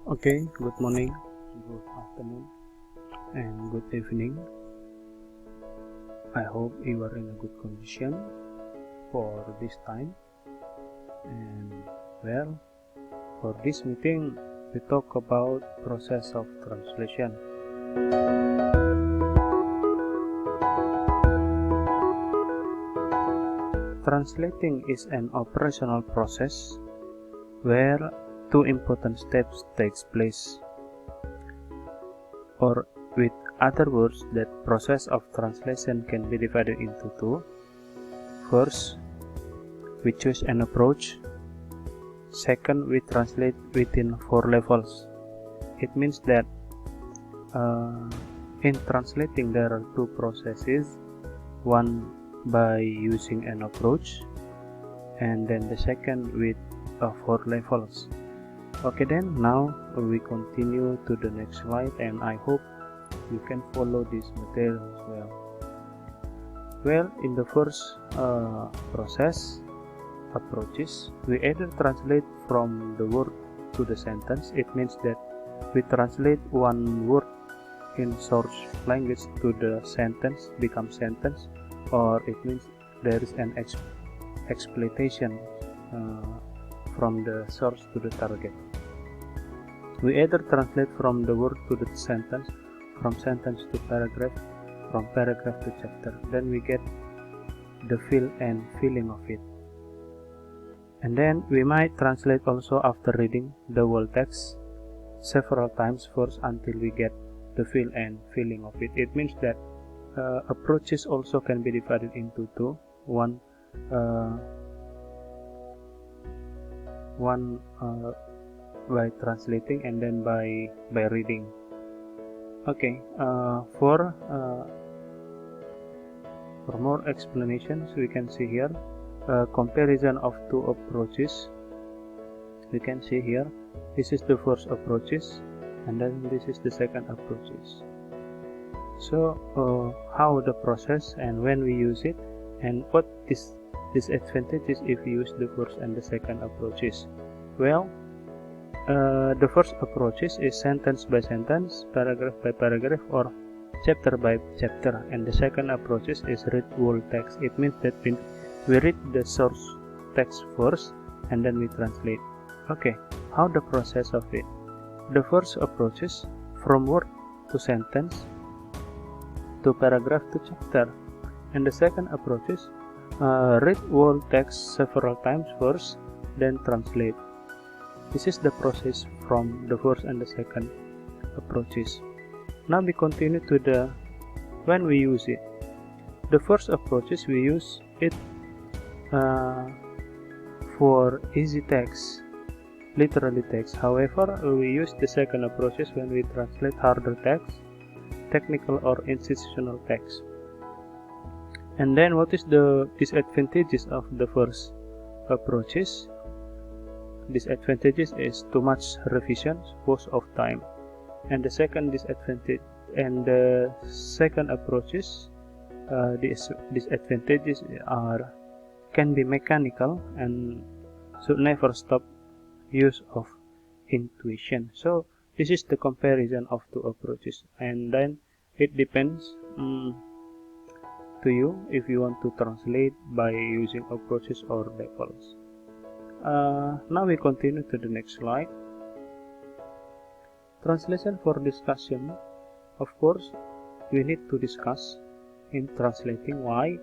Okay, good morning, good afternoon, and good evening. I hope you are in a good condition for this time. And well, for this meeting, we talk about process of translation. Translating is an operational process where two important steps takes place, or with other words, that process of translation can be divided into two. First, we choose an approach. Second, we translate within 4 levels. It means that in translating there are two processes, one by using an approach, and then the second with 4 levels. Okay, then now we continue to the next slide, and I hope you can follow this material as well. Well, in the first process, approaches, we either translate from the word to the sentence. It means that we translate one word in source language to the sentence, become sentence, or it means there is an explicitation from the source to the target. We either translate from the word to the sentence, from sentence to paragraph, from paragraph to chapter. Then we get the feel and feeling of it. And then we might translate also after reading the whole text several times first until we get the feel and feeling of it. It means that approaches also can be divided into two. One by translating, and then by reading. Okay, for more explanations, we can see here comparison of two approaches. We can see here, this is the first approaches, and then this is the second approaches. So how the process and when we use it, and what is disadvantages if we use the first and the second approaches. Well, the first approaches is sentence by sentence, paragraph by paragraph, or chapter by chapter, and the second approaches is read whole text. It means that we read the source text first and then we translate. Okay, how the process of it? The first approaches from word to sentence to paragraph to chapter, and the second approaches read whole text several times first, then translate. This is the process from the first and the second approaches. Now we continue to the when we use it. The first approaches we use it for easy text, literally text. However, we use the second approaches when we translate harder text, technical or institutional text. And then what is the disadvantages of the first approaches? Disadvantages is too much revision, waste of time. And the second disadvantage, and the second approaches, disadvantages can be mechanical and should never stop use of intuition. So this is the comparison of two approaches, and then it depends to you if you want to translate by using approaches or levels. Now we continue to the next slide. Translation for discussion. Of course, we need to discuss in translating. Why?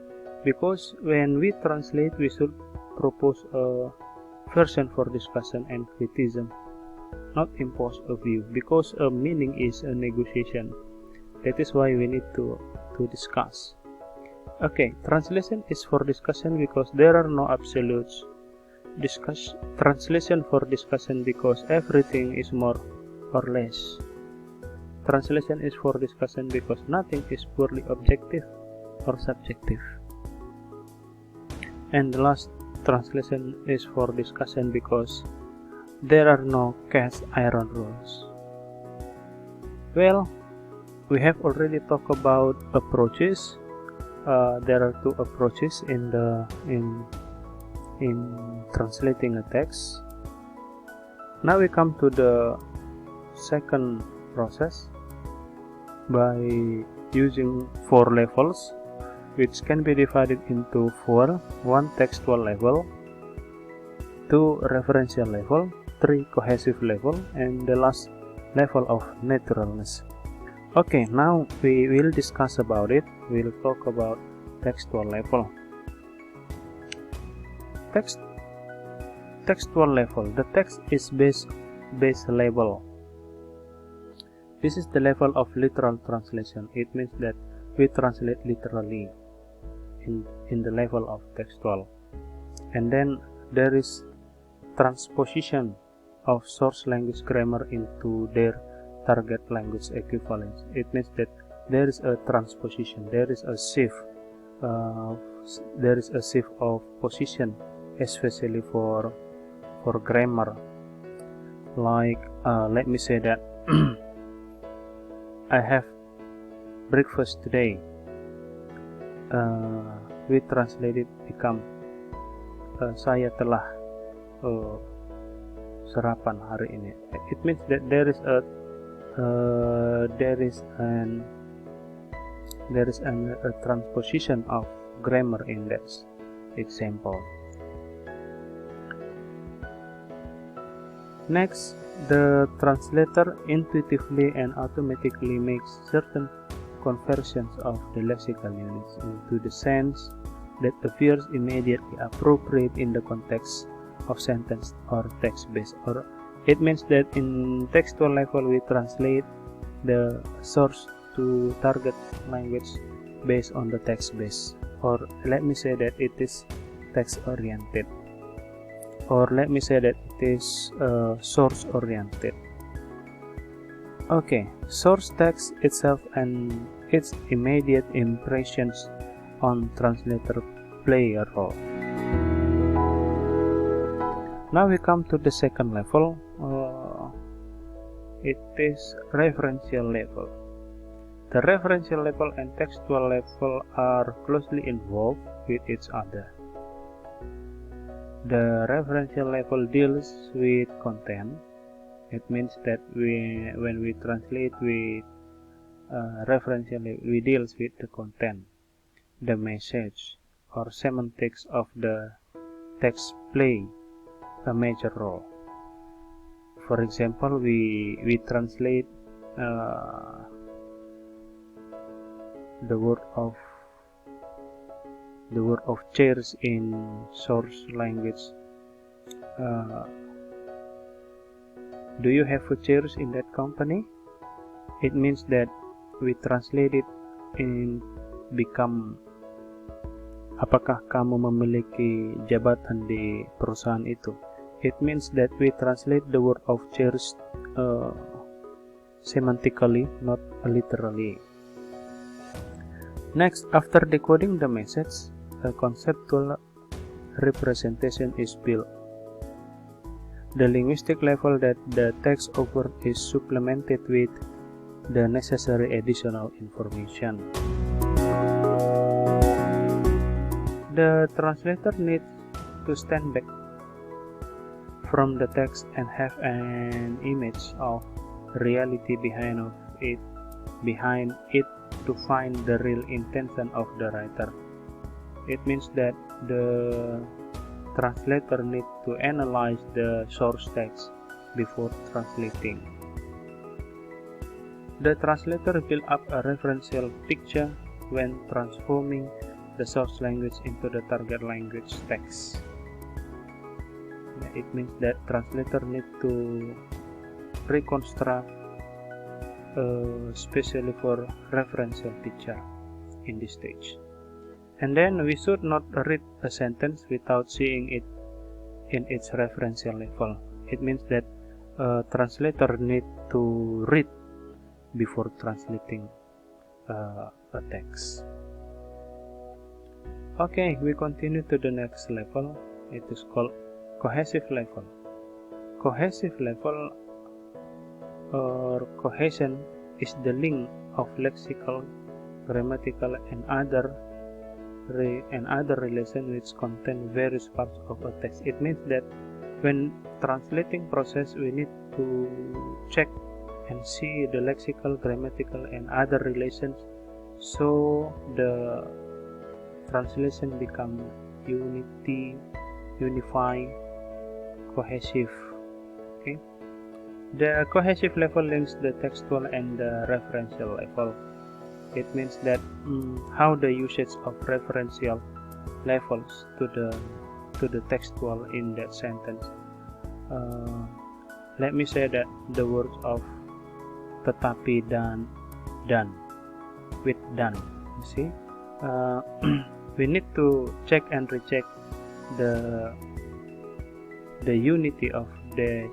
Because when we translate, we should propose a version for discussion and criticism, not impose a view, because a meaning is a negotiation. That is why we need to discuss. Okay, translation is for discussion because there are no absolutes. Translation for discussion because everything is more or less. Translation is for discussion because nothing is purely objective or subjective. And the last, translation is for discussion because there are no cast iron rules. Well, we have already talked about approaches. There are two approaches in translating a text. Now we come to the second process by using 4 levels, which can be divided into 4: 1 textual level, 2 referential level, 3 cohesive level, and the last level of naturalness. Okay, now we will discuss about it. We'll talk about textual level. Textual level. The text is base level. This is the level of literal translation. It means that we translate literally in the level of textual. And then there is transposition of source language grammar into their target language equivalence. It means that there is a transposition, there is a shift of position, especially for grammar. Like let me say that I have breakfast today. We translated become saya telah sarapan hari ini. It means that there is a transposition of grammar in that example. Next, the translator intuitively and automatically makes certain conversions of the lexical units into the sense that appears immediately appropriate in the context of sentence or text-based. Or it means that in textual level we translate the source to target language based on the text-based, or let me say that it is text-oriented, or let me say that it is source-oriented. Okay, source text itself and its immediate impressions on translator play a role. Now we come to the second level. It is referential level. The referential level and textual level are closely involved with each other. The referential level deals with content. It means that when we translate with referential, we deals with the content, the message or semantics of the text play a major role. For example, we translate the word of chairs in source language. Do you have a chairs in that company? It means that we translate it in become, apakah kamu memiliki jabatan di perusahaan itu? It means that we translate the word of chairs semantically, not literally. Next, after decoding the message, a conceptual representation is built. The linguistic level that the text offered is supplemented with the necessary additional information. The translator needs to stand back from the text and have an image of reality behind it to find the real intention of the writer. It means that the translator needs to analyze the source text before translating. The translator builds up a referential picture when transforming the source language into the target language text. It means that translator need to reconstruct especially for referential picture in this stage. And then we should not read a sentence without seeing it in its referential level. It means that a translator need to read before translating a text. Okay, we continue to the next level. It is called cohesive level. Cohesive level or cohesion is the link of lexical, grammatical, and other relations which contain various parts of a text. It means that when translating process, we need to check and see the lexical, grammatical, and other relations, so the translation become unified, cohesive. Okay, the cohesive level links the textual and the referential level. It means that how the usage of referential levels to the textual in that sentence. Let me say that the words of tetapi dan with dan, you see, we need to check and recheck the unity of the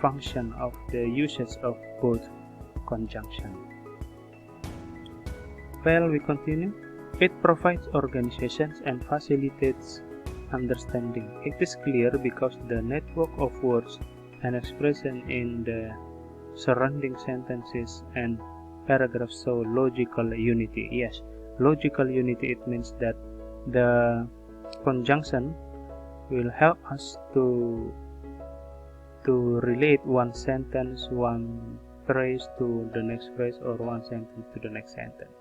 function of the usage of both conjunction. Well, we continue. It provides organizations and facilitates understanding. It is clear because the network of words and expression in the surrounding sentences and paragraphs show logical unity. Yes, logical unity, it means that the conjunction will help us to relate one sentence, one phrase to the next phrase, or one sentence to the next sentence.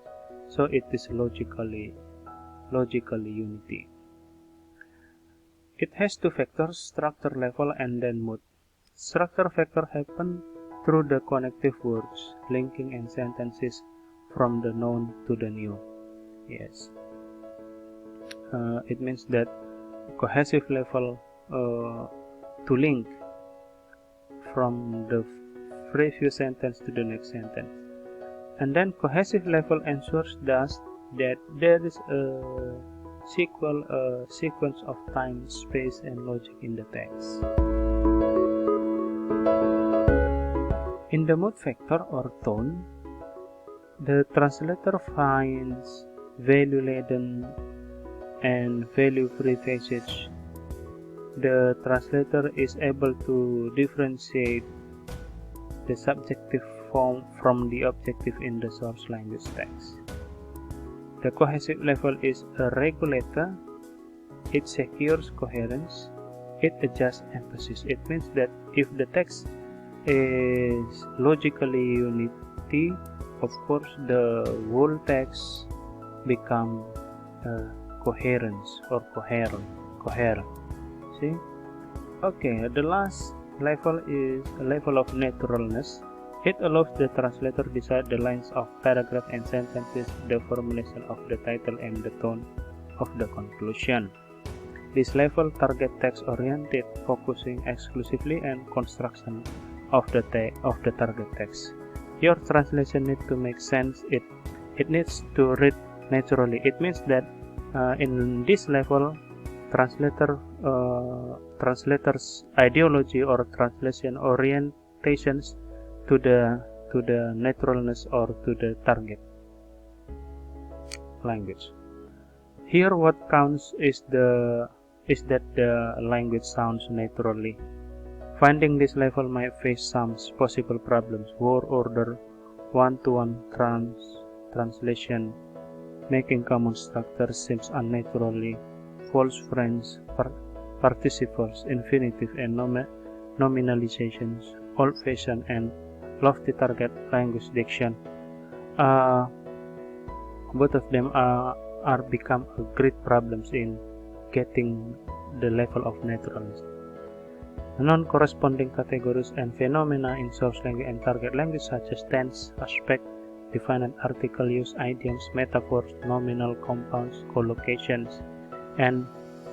So it is logically unity. It has two factors, structure level and then mood. Structure factor happen through the connective words, linking and sentences from the known to the new. Yes. It means that cohesive level to link from the previous sentence to the next sentence. And then cohesive level ensures thus that there is a sequence of time, space, and logic in the text. In the mood factor or tone, the translator finds value-laden and value-free passage. The translator is able to differentiate the subjective form from the objective in the source language text. The cohesive level is a regulator. It secures coherence. It adjusts emphasis. It means that if the text is logically unity, of course the whole text become coherence or coherent. See? Okay, the last level is a level of naturalness. It allows the translator to decide the lines of paragraph and sentences, the formulation of the title, and the tone of the conclusion. This level target text-oriented, focusing exclusively on construction of the target text. Your translation needs to make sense. It needs to read naturally. It means that in this level, translator's ideology or translation orientations to the naturalness or to the target language. Here, what counts is that the language sounds naturally. Finding this level might face some possible problems. Word order, one-to-one translation, making common structure seems unnaturally, false friends, participles, infinitive, and nominalizations, old-fashioned and lofty target language diction. Both of them are become great problems in getting the level of naturalness. Non-corresponding categories and phenomena in source language and target language, such as tense, aspect, definite article use, idioms, metaphors, nominal compounds, collocations, and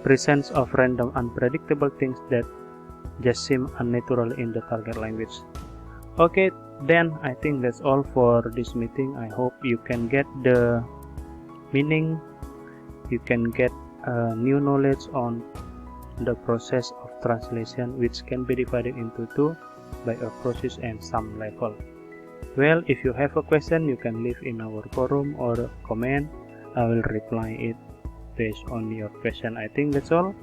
presence of random unpredictable things that just seem unnatural in the target language. Okay, then I think that's all for this meeting. I hope you can get the meaning, you can get new knowledge on the process of translation, which can be divided into two by a process and some level. Well, if you have a question, you can leave in our forum or comment. I will reply it based on your question. I think that's all.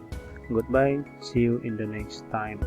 Goodbye. See you in the next time.